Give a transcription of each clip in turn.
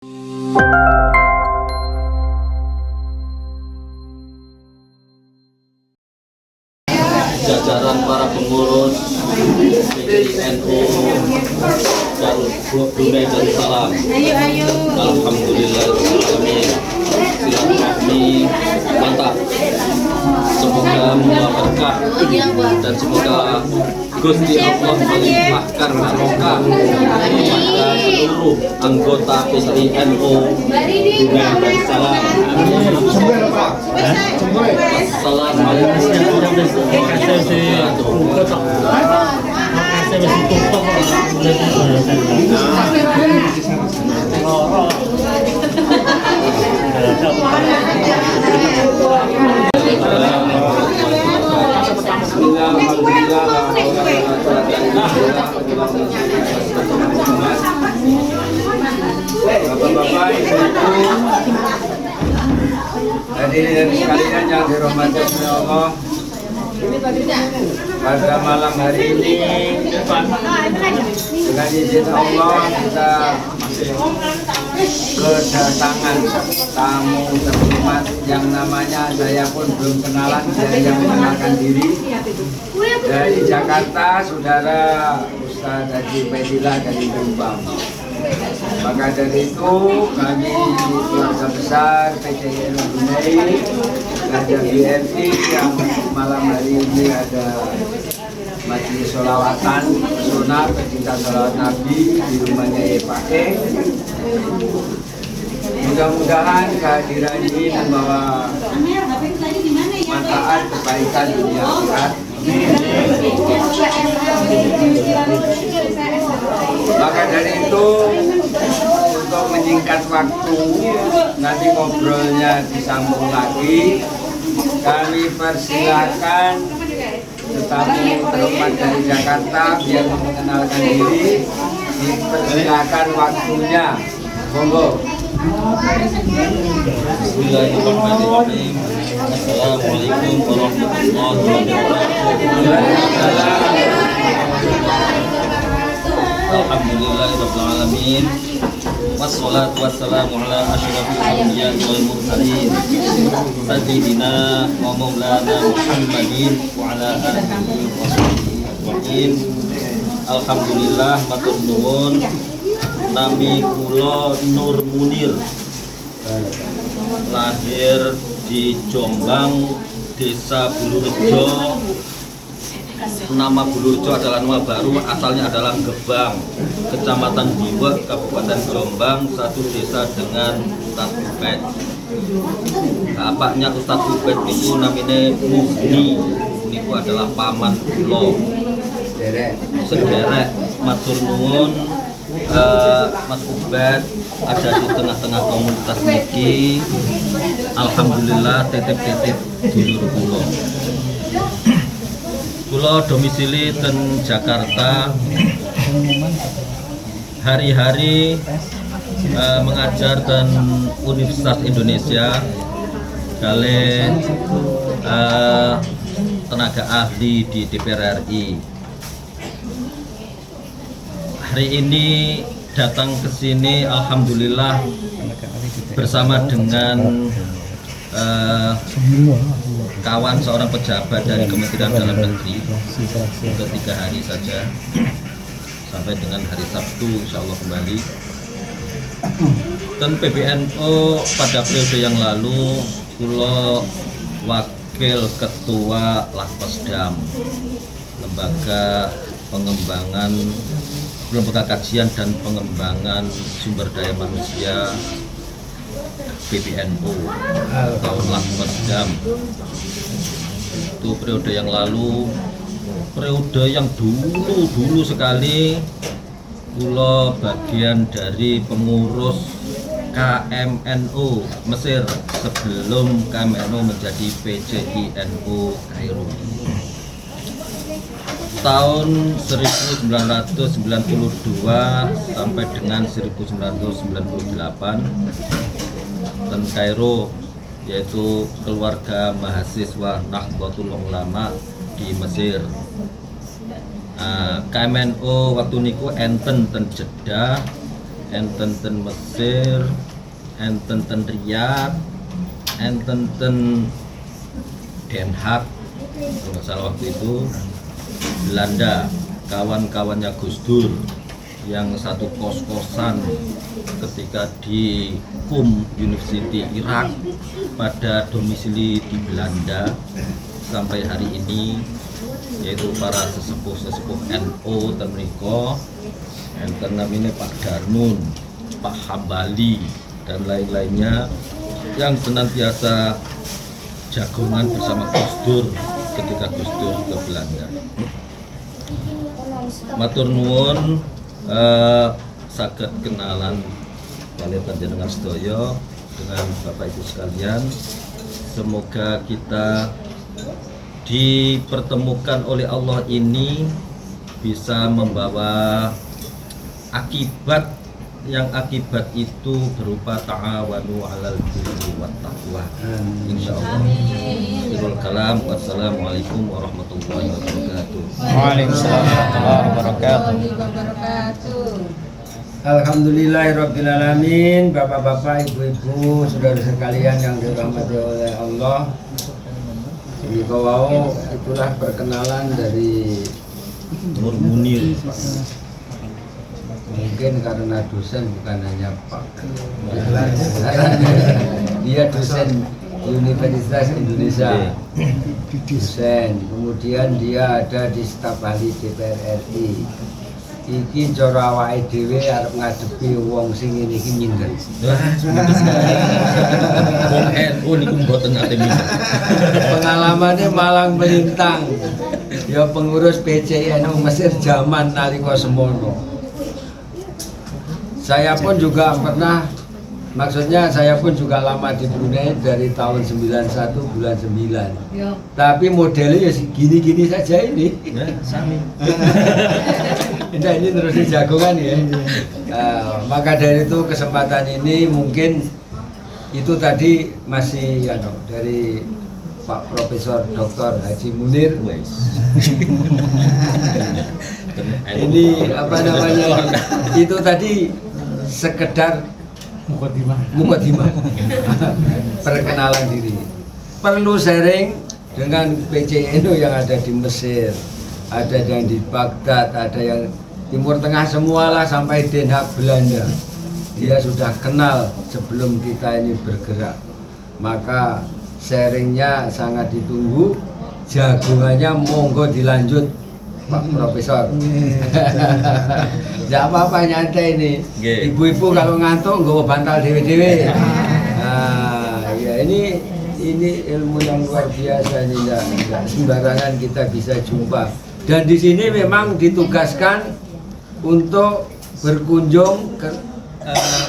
Jajaran para pengurus PBNU dan Brunei Darussalam. Alhamdulillah, silaturahmi mantap. Semoga membawa berkah dan semoga Gusti Allah melimpahkan barokah kepada seluruh anggota PBNU Brunei Darussalam. Assalamualaikum warahmatullahi Bapak-bapak, ibu-ibu, hadirin sekalian yang dirahmati oleh Allah, pada malam hari ini dengan izin Allah kita kedatangan tamu terhormat yang namanya saya pun belum kenalan, dia yang mengenalkan diri dari Jakarta, saudara Ustaz Haji Faidillah dari Jombang. Maka dari itu kami keluarga besar PBNU Brunei Raja BNI yang malam hari ini ada majelis sholawatan pesona pecinta sholawat Nabi di rumahnya Epake. Mudah-mudahan kehadiran ini membawa manfaat kebaikan dunia akhirat. Maka dari itu untuk menyingkat waktu, nanti ngobrolnya disambung lagi, kami persilakan tetamu terhormat dari Jakarta biar mengenalkan diri, dipersilakan waktunya, monggo. Bismillahirrahmanirrahim. Assalamualaikum warahmatullahi wabarakatuh. Alhamdulillahirabbil alamin. Wassalatu wassalamu ala asyrafil anbiya'i wal mursalin sayyidina wa maulana Muhammadin wa ala alihi wa sahbihi ajmain. Alhamdulillah, matur nuwun. Nami kula Nur Munir, lahir di Jombang, Desa Bulurejo. Nama Bulurejo adalah nama baru, asalnya adalah Gebang, Kecamatan Diwek, Kabupaten Jombang, satu desa dengan Ustadz Ubed. Bapaknya Ustadz Ubed itu namanya Muhni, itu adalah paman kula. Sederek matur nuwun. Mas Ubed ada di tengah-tengah komunitas niki. Alhamdulillah, titip-titip dulur kula. Kula domisili ten Jakarta. Hari-hari mengajar dan Universitas Indonesia kali tenaga ahli di DPR RI. Hari ini datang ke sini alhamdulillah bersama dengan kawan seorang pejabat dari Kementerian Dalam Negeri untuk 3 hari saja sampai dengan hari Sabtu insya Allah kembali. Dan PBNU pada periode yang lalu kula wakil ketua Lakpesdam, lembaga pengembangan, lembaga kajian dan pengembangan sumber daya manusia PBNU atau Lakpesdam. Itu periode yang lalu, periode yang dulu sekali. Kula bagian dari pengurus KMNU Mesir sebelum KMNU menjadi PCINU Kairo. Tahun 1992 sampai dengan 1998 dan Kairo, yaitu keluarga mahasiswa Nahdlatul Ulama di Mesir. KMNU waktu niku enten ten Jeddah enten ten Mesir, enten ten Riyadh, enten ten Den Haag, kalau nggak salah waktu itu Belanda, kawan-kawannya Gus Dur yang satu kos-kosan ketika di Qom University Irak pada domisili di Belanda sampai hari ini, yaitu para sesepuh-sesepuh NU dan mereka enten namanya Pak Darmun, Pak Hambali dan lain-lainnya yang senantiasa jagongan bersama Gus Dur ketika Gus Dur ke Belanda. Matur nuwun, saged kenalan kalian panjenengan sedaya dengan Bapak Ibu sekalian. Semoga kita dipertemukan oleh Allah ini bisa membawa akibat yang akibat itu berupa ta'awanu 'alal birri wat taqwa. Insyaallah. Akhirul kalam. Wassalamualaikum warahmatullahi wabarakatuh. Waalaikumsalam warahmatullahi wabarakatuh. Alhamdulillahirabbil alamin. Bapak-bapak, ibu-ibu, saudara sekalian yang dirahmati oleh Allah. Ini kawau itulah perkenalan dari Nur Munir. Mungkin karena dosen bukan hanya Pak, dia dosen Universitas Indonesia, dosen, kemudian dia ada di staf ahli DPR RI. Iki cara awake dhewe arep ngadepi wong sing ngene iki minder. Wong NU niku mboten nate minder. Pengalamannya malang melintang. Ya pengurus PCNU Mesir zaman nalika semono. Saya pun juga pernah, maksudnya saya pun juga lama di Brunei dari tahun 91 bulan 9. Tapi modelnya ya gini-gini saja ini. Sami. Nah, ini terus dijagongan ya. Maka dari itu kesempatan ini mungkin itu tadi masih ya, dari Pak Profesor Dr. Haji Munir. Ini apa namanya? Itu tadi sekedar mukadimah perkenalan diri. Perlu sharing dengan PCNU yang ada di Mesir, ada yang di Baghdad, ada yang Timur Tengah, semualah sampai Den Haag Belanda. Dia sudah kenal sebelum kita ini bergerak. Maka sharingnya sangat ditunggu, jagongannya monggo dilanjut Pak Profesor. Tidak apa-apa, nyantai ini. Ibu-ibu kalau ngantuk nggawa bantal dewe-dewe. Nah, ya ini ilmu yang luar biasa, ini enggak sembarangan kita bisa jumpa. Dan di sini memang ditugaskan untuk berkunjung ke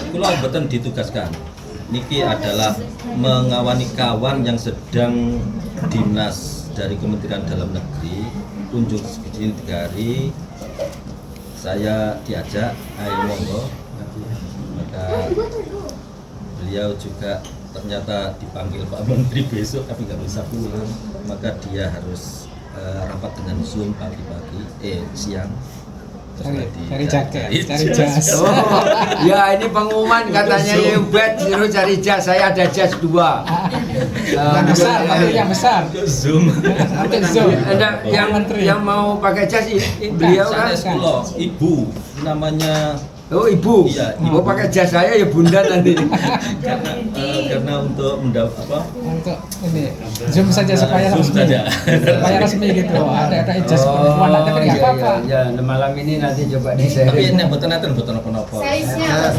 kula mboten ditugaskan. Niki adalah mengawani kawan yang sedang dinas dari Kementerian Dalam Negeri kunjung sedikit 3 hari. Saya diajak, ayo monggo. Maka beliau juga ternyata dipanggil Pak Menteri besok tapi nggak bisa pulang, maka dia harus rapat dengan Zoom pagi-pagi, siang. Cari jaket, cari jas. Oh, ya ini pengumuman katanya hebat, suruh cari jas. Saya ada jas 2. Yang besar, yang besar. Zoom. Zoom. Ada yang mau pakai jas beliau kan? Ibu namanya. Oh ibu, iya, mau pakai jas saya ya bunda nanti. karena untuk untuk ini Zoom saja supaya Zoom resmi, saja. supaya resmi gitu. Ada ijazah perempuan, tapi nggak apa-apa. Ya, malam ini nanti coba di share. Tapi ini betul apa-apa. Size-nya apa?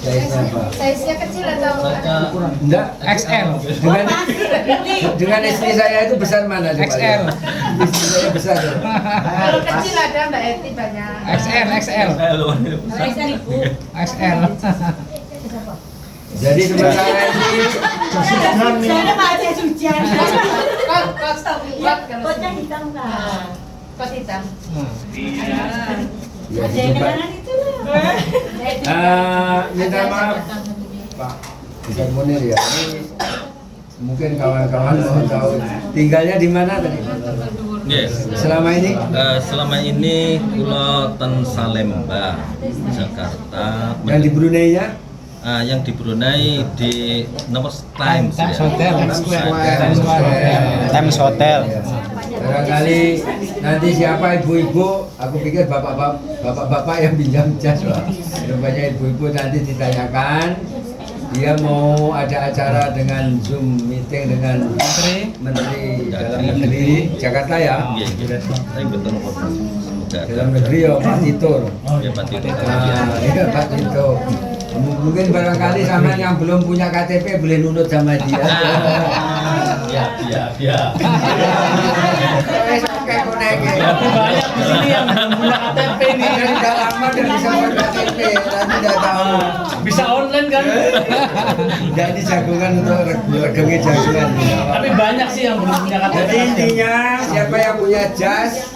Size-nya apa? Size-nya kecil atau Enggak, XL. Dengan istri saya itu besar mana? XL. Istri saya besar. kalau kecil ada Mbak Eti banyak. XL. Size-nya ibu. XL. Jadi teman saya ini Saya Pak Aceh Sujan. Kotnya hitam kan? Kot hitam. ya, Ada yang kanan itu minta maaf Pak Ustaz Munir ya. Ini mungkin kawan-kawan mau tahu tinggalnya di mana tadi? Nggih. Selama ini kula ten Salemba, Jakarta. Yang di Brunei ya? Yang di Brunei di nomor Times ya. Times Hotel. Barangkali nanti siapa ibu-ibu, aku pikir bapak-bapak yang pinjam jas lah. Rupanya ibu-ibu nanti ditanyakan, dia mau ada acara dengan Zoom meeting dengan Menteri Dalam Negeri Jakarta ya. Iya, saya betul. Dalam Negeri ya Pak Tito. Ya Pak Tito. Iya Pak Tito. Mungkin barangkali sama yang belum punya KTP boleh nunut sama dia. Ya. Tapi banyak di sini yang belum punya KTP nih. Kan udah lama dan bisa buat KTP, tapi tidak tahu. Bisa online kan? Jadi jagungan untuk regengi jagungan. Tapi banyak sih yang belum punya KTP. Jadi intinya siapa yang punya jas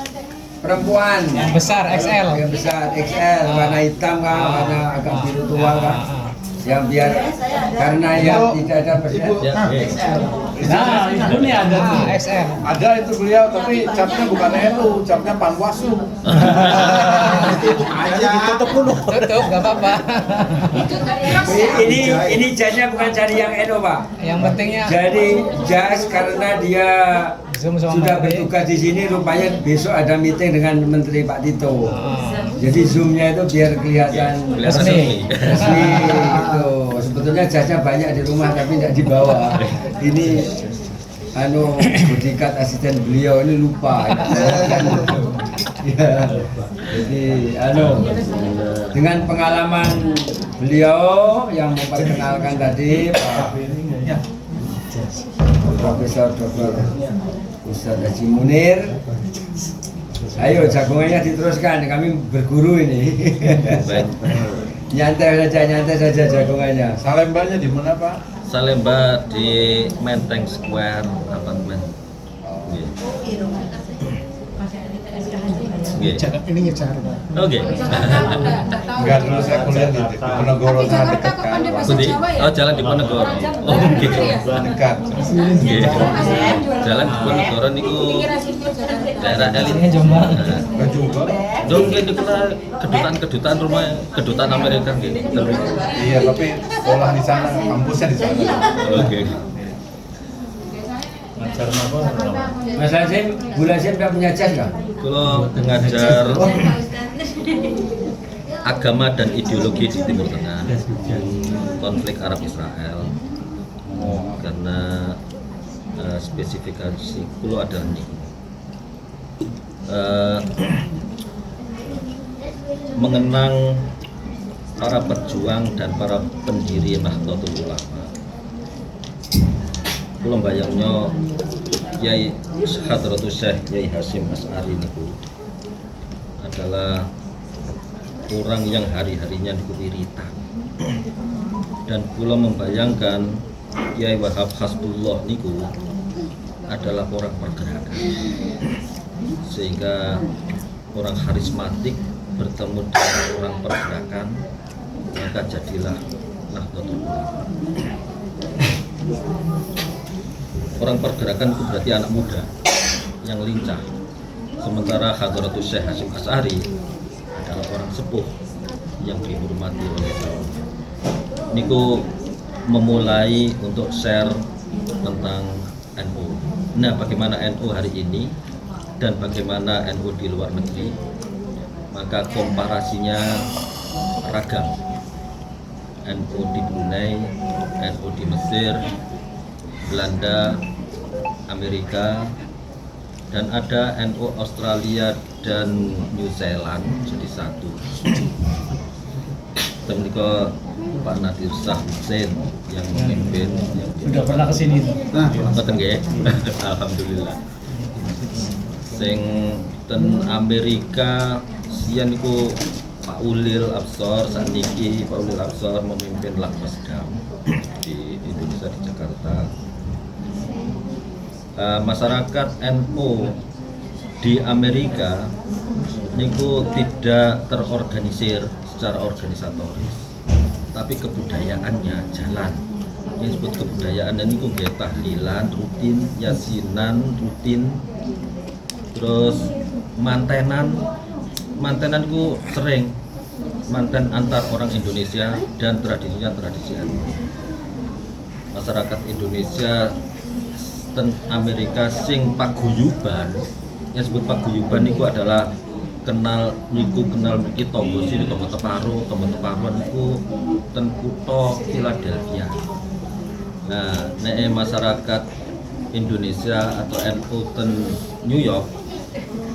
perempuan Yang besar XL. yang besar XL warna hitam kan, warna agak biru tua kan, yang biar karena yang tidak ada persen. Nah, itu nih ada tuh XL. Ada itu beliau, tapi capnya bukan NU, capnya Panwaslu. Ditutup dulu. Tutup, nggak apa-apa. Ini jasnya bukan cari yang NU Pak. Yang pentingnya Jadi jas karena dia Zoom sama sudah Menteri. bertugas di sini, rupanya besok ada meeting dengan Menteri Pak Tito. Jadi zoomnya itu biar kelihatan Resmi. resmi gitu. Sebetulnya jasnya banyak di rumah tapi tidak dibawa. Ini bodyguard asisten beliau ini lupa. Ya. Jadi dengan pengalaman beliau yang memperkenalkan tadi Pak Profesor Dr. Ustadz Haji Munir. Ayo jagungannya diteruskan, kami berguru ini. Nyantai saja jagungannya. Salembanya di mana Pak? Salemba di Menteng Square apartemen. Nggih. Nggih. Ini ngejar. Oke. Enggak, dulu saya kuliah di Diponegoro, sangat dekat kan. Oh, jalan di Ponegoro. Oh, gitu. Dekat. Nggih. Jalan di Ponegoro niku daerah elit. Jombang. Juga. Dong niku kedutaan rumah kedutaan Amerika nggih. Iya, tapi sekolah di sana, kampusnya di sana. Oke. Mas Hasim, Bu Hasim tidak punya jas nggak? Kalau mengajar agama dan ideologi di Timur Tengah, konflik Arab Israel, karena spesifikasi kulo adalah ini mengenang para pejuang dan para pendiri Nahdlatul Ulama. Kulo bayangnya Yai Hadratus Syekh Yai Hasyim Asy'ari niku adalah orang yang hari-harinya niku wiritan. Dan kula membayangkan Yai Wahab Hasbullah niku adalah orang pergerakan. Sehingga orang karismatik bertemu dengan orang pergerakan, maka jadilah Nahdlatul Ulama. Orang pergerakan itu berarti anak muda yang lincah. Sementara Hadratus Syekh Hasyim Asy'ari adalah orang sepuh yang dihormati oleh kaum. Niku memulai untuk share tentang NU. Nah, bagaimana NU hari ini dan bagaimana NU di luar negeri, maka komparasinya ragam. NU di Brunei, NU di Mesir, Belanda, Amerika, dan ada NU Australia dan New Zealand jadi satu. Temiko Pak Nadir Shah Hussein yang memimpin. Sudah pernah kesini. Betul nggih? Alhamdulillah. Sing ten Amerika sian niku Pak Ulil Absor sakniki Pak Ulil Absor memimpin Lakpesdam di Indonesia di Jakarta. Masyarakat NU di Amerika niku tidak terorganisir secara organisatoris, tapi kebudayaannya jalan. Yang disebut kebudayaan niku nggih tahlilan rutin, yasinan rutin, Terus mantenan ku sering manten antar orang Indonesia dan tradisinya tradisi anu. Masyarakat Indonesia dan Amerika sing paguyuban, yang disebut paguyuban niku adalah kenal mriki tonggo sini tonggo teparuan niku ten kutha Philadelphia. Nah, nek masyarakat Indonesia atau NU ten New York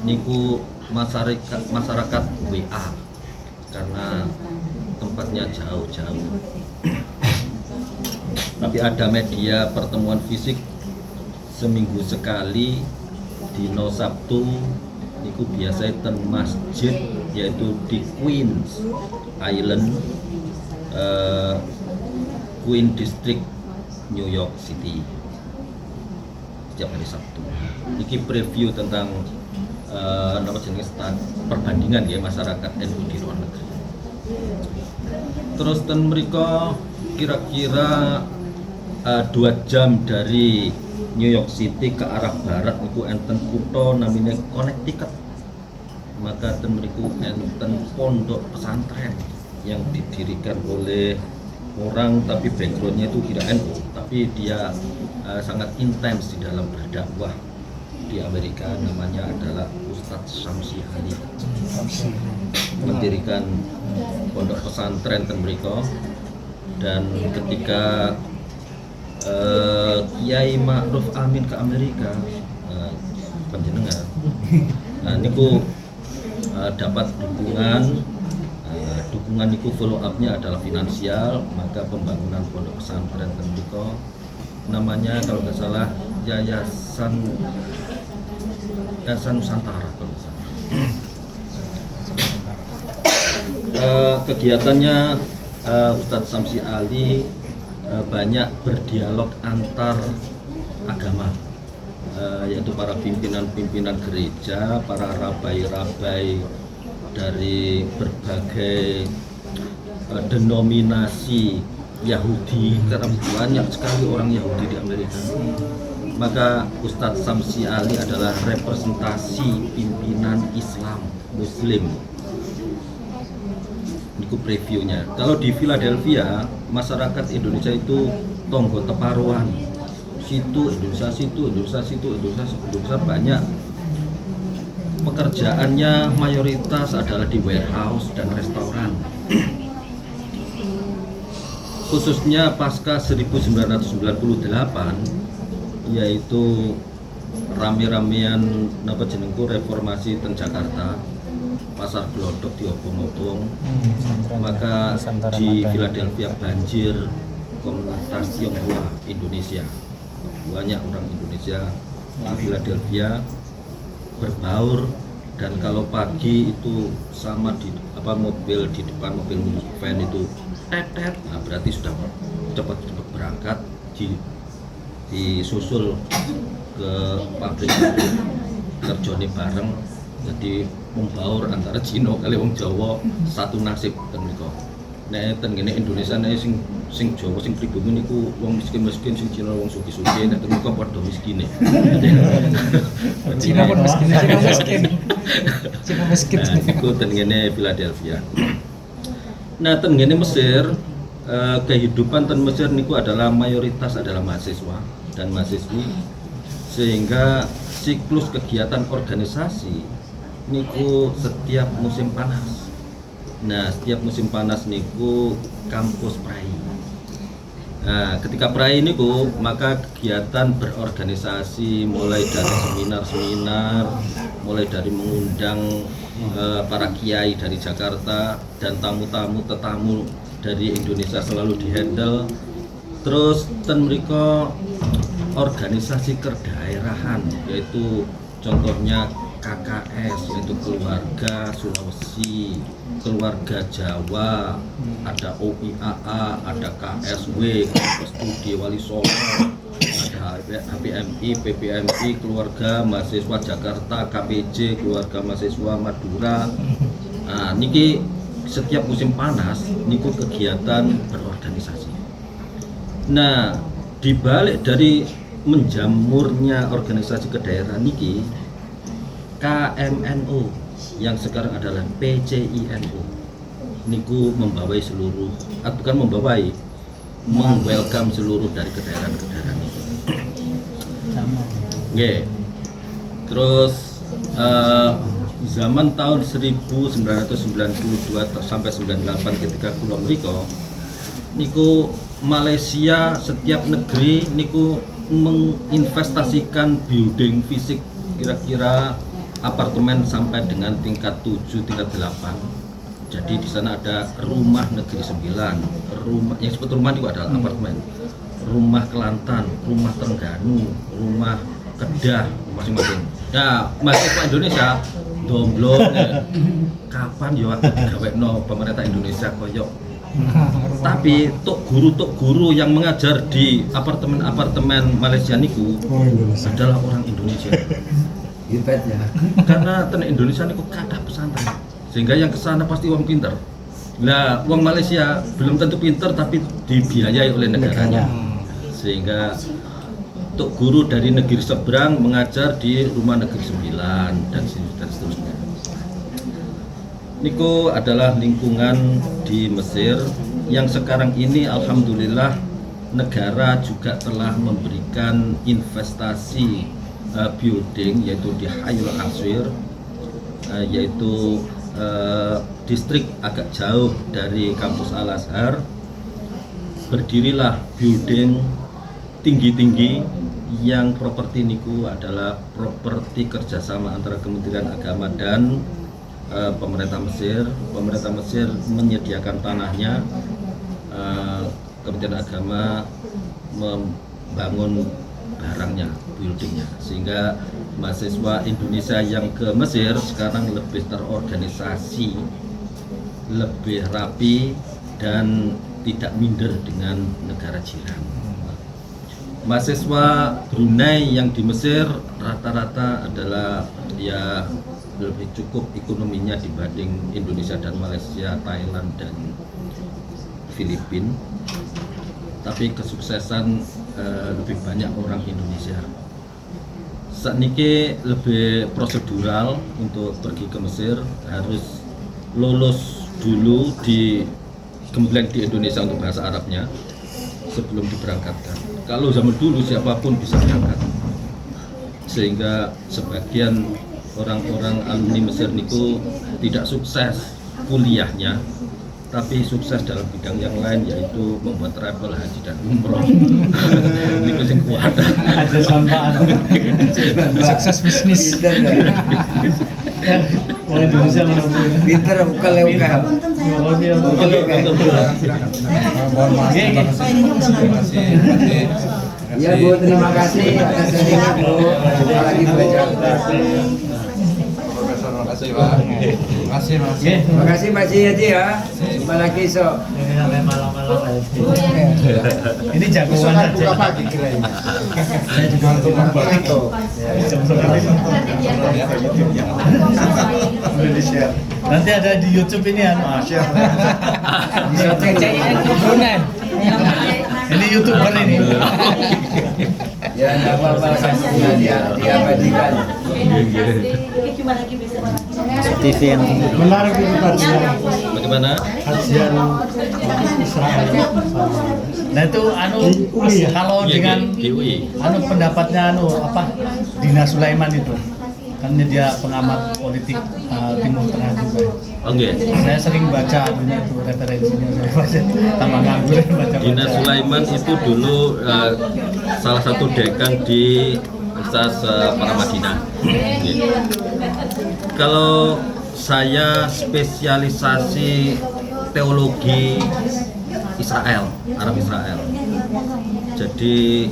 niku masyarakat WA karena tempatnya jauh-jauh. Tapi ada media pertemuan fisik seminggu sekali dino Sabtu niku biasa ten masjid yaitu di Queens Island, Queen District, New York City setiap hari Sabtu. Iki preview tentang perbandingan ya masyarakat NU di luar negeri. Terus ten mriko kira-kira 2 jam dari New York City ke arah barat niku enten kutha namanya Connecticut. Maka ten mriku enten pondok pesantren yang didirikan oleh orang tapi backgroundnya itu tidak NU, tapi dia sangat intens di dalam berdakwah di Amerika. Namanya adalah Ustadz Samsi Ali, mendirikan pondok pesantren ten mriko. Dan ketika Kiai Ma'ruf Amin ke Amerika, panjenengan niku dapat dukungan niku follow up-nya adalah finansial. Maka pembangunan pondok pesantren ten mriko namanya kalau nggak salah Yayasan Nusantara kalau nggak salah. Kegiatannya Ustadz Samsi Ali banyak berdialog antar agama, yaitu para pimpinan-pimpinan gereja, para rabai-rabai dari berbagai denominasi Yahudi, karena banyak sekali orang Yahudi di Amerika. Maka Ustadz Samsi Ali adalah representasi pimpinan Islam Muslim. Niku previewnya. Kalau di Philadelphia, masyarakat Indonesia itu tonggo teparuan. Indonesia banyak. Pekerjaannya mayoritas adalah di warehouse dan restoran. Khususnya pasca 1998, yaitu rame-ramean reformasi ten Jakarta, pasar glodok diobong-obong, maka di Philadelphia banjir komunitas Tionghoa Indonesia. Banyak orang Indonesia di Philadelphia berbaur, dan kalau pagi itu sama di mobil di depan mobil van itu tetet, nah berarti sudah cepat berangkat, disusul ke pabrik kerjane bareng. Jadi membaur antara Cina kali wong Jawa satu nasib ten mriko. Nek ten ngene Indonesia nek sing Jawa sing pribumi niku wong miskin-miskin, sing Cina wong sugih-sugih, nek ten mriko padha miskine. Cina pun miskin. Cina miskin. Nah, iku ten ngene Philadelphia. Nah, ten ngene Mesir, kehidupan ten Mesir niku adalah mayoritas adalah mahasiswa dan mahasiswi, sehingga siklus kegiatan organisasi niku setiap musim panas. Nah, setiap musim panas niku kampus Prai. Nah, ketika Prai niku maka kegiatan berorganisasi mulai dari seminar-seminar, mulai dari mengundang para kiai dari Jakarta dan tetamu dari Indonesia selalu dihandle. Terus ten mriko organisasi kedaerahan, yaitu contohnya KKS, yaitu keluarga Sulawesi, keluarga Jawa, ada OIAA, ada KSW, Studi Wali Songo, ada HPMI, PPMI, keluarga mahasiswa Jakarta, KPJ, keluarga mahasiswa Madura. Nah, niki setiap musim panas niku kegiatan berorganisasi. Nah, dibalik dari menjamurnya organisasi kedaerahan niki, KMNU yang sekarang adalah PCINU niku membawai seluruh, bukan membawai, welcome seluruh dari kedaerahan-kedaerahan itu. Nggih. Terus zaman tahun 1992 sampai 98 ketika kula mriko niku Malaysia setiap negeri niku menginvestasikan building fisik kira-kira apartemen sampai dengan tingkat 7, tingkat 8. Jadi di sana ada rumah negeri 9, rumah yang disebut rumah itu adalah apartemen, rumah Kelantan, rumah Terengganu, rumah Kedah masing-masing. Nah, mahasiswa Indonesia domblong kapan yo aku digawekno pemerintah Indonesia koyok. Tapi tok guru yang mengajar di apartemen Malaysia niku adalah orang Indonesia. Hebat ya. Karena tenan Indonesia niku kathah pesantren. Sehingga yang kesana pasti uang pinter. Lah, uang Malaysia belum tentu pinter tapi dibiayai oleh negaranya. Sehingga untuk guru dari negeri seberang mengajar di rumah negeri 9 dan seterusnya. Niku adalah lingkungan di Mesir yang sekarang ini alhamdulillah negara juga telah memberikan investasi building yaitu di Hayul Aswir, yaitu distrik agak jauh dari kampus Al Azhar. Berdirilah building tinggi-tinggi yang properti niku adalah properti kerjasama antara Kementerian Agama dan pemerintah Mesir. Pemerintah Mesir menyediakan tanahnya, Kementerian Agama membangun barangnya, buildingnya, sehingga mahasiswa Indonesia yang ke Mesir sekarang lebih terorganisasi, lebih rapi dan tidak minder dengan negara jiran. Mahasiswa Brunei yang di Mesir rata-rata adalah ya lebih cukup ekonominya dibanding Indonesia dan Malaysia, Thailand dan Filipina. Tapi kesuksesan lebih banyak orang Indonesia. Saat ini lebih prosedural untuk pergi ke Mesir, harus lulus dulu di gembleng di Indonesia untuk bahasa Arabnya sebelum diberangkatkan. Kalau zaman dulu siapapun bisa berangkat, sehingga sebagian orang-orang alumni Mesir niku tidak sukses kuliahnya, tapi sukses dalam bidang yang lain, yaitu membuat travel haji dan umroh. Niku sing kuat. Ada sampah. Sukses bisnis. Orang Indonesia mana Pinter bukan lewat. Ya Bu, terima kasih atas ini Bu. Jumpa lagi belajar. Profesor, makasih Pak. Makasih Mas. Terima kasih Pak Haji ya. Jumpa lagi esok. ini sampai malam-malam. Ini jagoan aja. pagi kira ini. Saya juga untuk membantu. Nanti ada di YouTube ini ya, Mas. Ini YouTuber ini. Ya enggak apa-apa, diabadikan. TV yang menarik itu Bagaimana? kajian Israel. Nah itu kalau Iya, dengan di UI. pendapatnya Dina Sulaiman itu kan dia pengamat politik Timur Tengah juga. Oke. Saya sering baca itu referensinya, saya baca tambah nganggur baca. Dina Sulaiman itu dulu salah satu dekan di Universitas Paramadina. Gitu. Kalau saya spesialisasi teologi Israel, Arab Israel. Jadi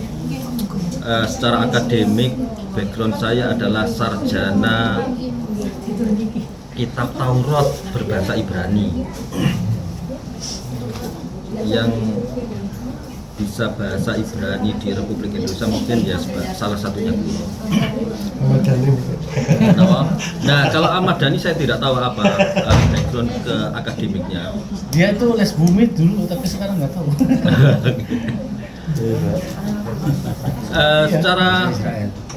secara akademik background saya adalah sarjana kitab Taurat berbahasa Ibrani. Yang bisa bahasa Ibrani di Republik Indonesia mungkin ya salah satunya kulo. Nah, kalau Ahmad Dhani saya tidak tahu apa background ke akademiknya. Dia itu les bumi dulu tapi sekarang nggak tahu. Secara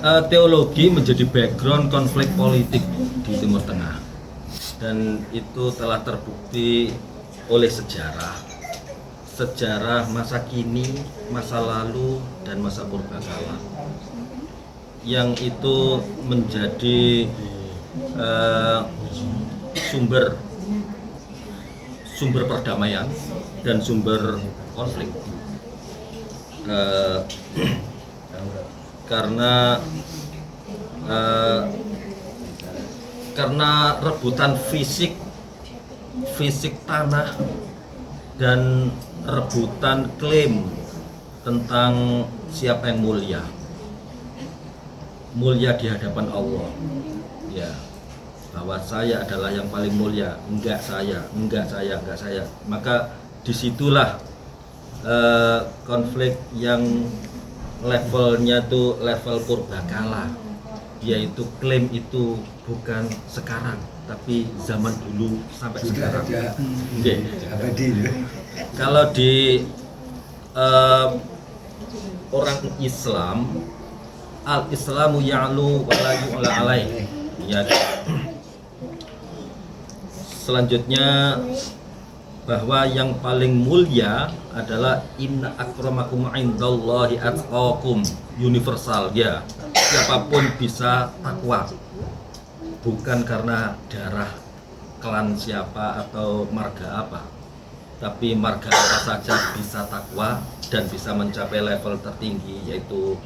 teologi menjadi background konflik politik di Timur Tengah, dan itu telah terbukti oleh sejarah masa kini, masa lalu, dan masa purbakala, yang itu menjadi sumber perdamaian dan sumber konflik. Karena rebutan fisik tanah dan rebutan klaim tentang siapa yang mulia di hadapan Allah, ya, bahwa saya adalah yang paling mulia, enggak saya, maka disitulah konflik yang levelnya tuh level purbakala, yaitu klaim itu bukan sekarang tapi zaman dulu sampai sekarang. Kalau di orang Islam, al-Islamu ya'lu wa la yu'la alaih, ya. Selanjutnya, bahwa yang paling mulia adalah inna akramakum indallahi atqakum, universal, ya. Siapapun bisa takwa, bukan karena darah, klan siapa atau marga apa, tapi marga apa saja bisa takwa dan bisa mencapai level tertinggi, yaitu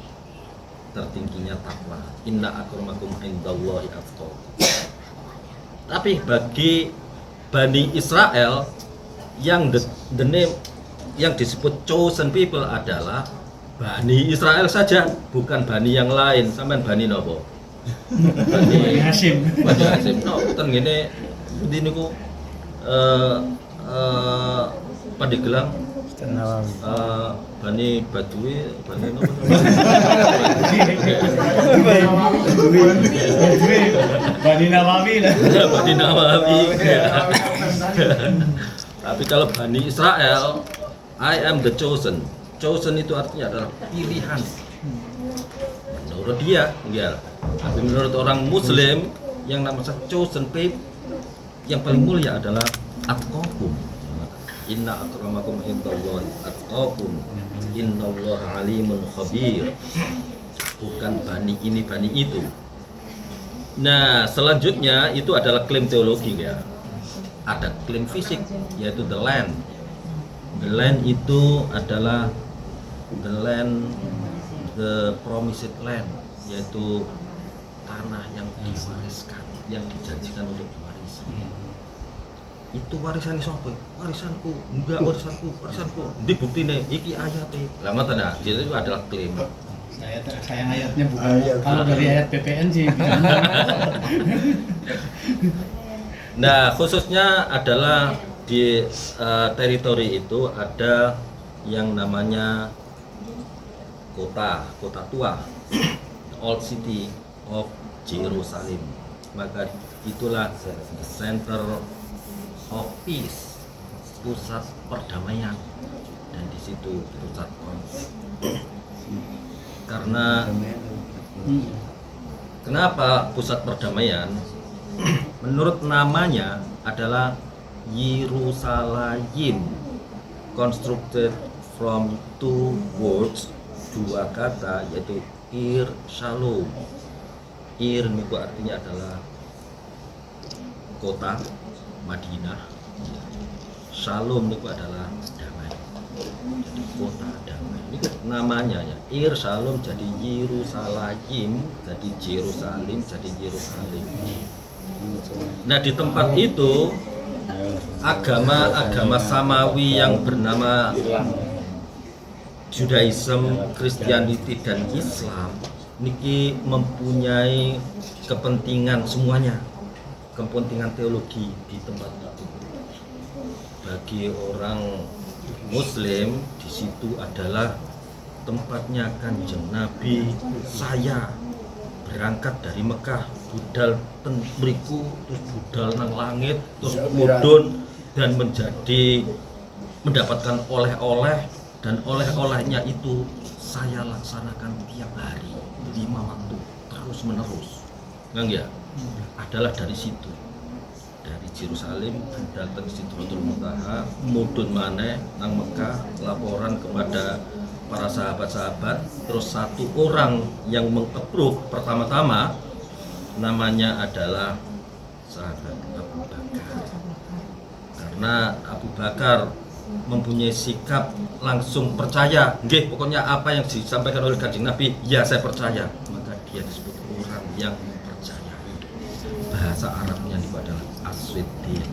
tertingginya takwa. Inna akramakum indallahi atqakum. Tapi bagi Bani Israel, yang the name yang disebut chosen people adalah Bani Israel saja, bukan Bani yang lain. Sampean Bani nopo? Bani Hasyim. Bani Hasyim. No, ten ngene niku Pandeglang Bani Badui, Bani nopo? Bani Nawawi lah. Bani Nawawi. Tapi kalau Bani Israel, I am the chosen. Chosen itu artinya adalah pilihan. Menurut dia, ya. Tapi menurut orang Muslim yang namanya chosen people, yang paling mulia adalah atqakum. Inna akramakum indallahi atqakum. Innallaha alimun khabir. Bukan bani ini, bani itu. Nah, selanjutnya itu adalah klaim teologi, ya. Ada klaim fisik, yaitu the land. The land itu adalah the land, the promised land, yaitu tanah yang diwariskan, yang dijanjikan untuk diwarisi. Itu warisan sapa? Warisanku, enggak warisanku. Ndi buktine iki ayate. Lah ngoten nah, jadi itu adalah klaim. Saya ayatnya bukan kalau dari ayat PPN sih. Nah, khususnya adalah di teritori itu ada yang namanya kota tua, Old City of Jerusalem. Maka itulah the center of peace, pusat perdamaian, dan di situ pusat konflik. Karena kenapa pusat perdamaian? Menurut namanya adalah Yerusalem, constructed from two words, dua kata, yaitu Ir Shalom. Ir itu artinya adalah kota Madinah. Shalom itu adalah damai. Jadi kota damai. Ini namanya ya. Ir Shalom jadi Yerusalem, jadi Jerusalem, jadi Yerusalem. Nah, di tempat itu agama samawi yang bernama Judaism, Christianity, dan Islam niki mempunyai kepentingan semuanya, kepentingan teologi di tempat itu. Bagi orang Muslim, di situ adalah tempatnya Kanjeng Nabi saya berangkat dari Mekah, budal ten mriku, terus budal nang langit, terus mudhun dan mendapatkan oleh-oleh, dan oleh-olehnya itu saya laksanakan tiap hari 5 waktu terus menerus, kan ya, adalah dari situ, dari Yerusalem datang Sidratul Muntaha, mudun maneh nang Mekah, laporan kepada para sahabat-sahabat, terus satu orang yang meng-approve pertama-tama namanya adalah sahabat Abu Bakar, karena Abu Bakar mempunyai sikap langsung percaya, nggih pokoknya apa yang disampaikan oleh Kanjeng Nabi, ya saya percaya, maka dia disebut orang yang percayai. Bahasa Arabnya itu adalah as-siddiq.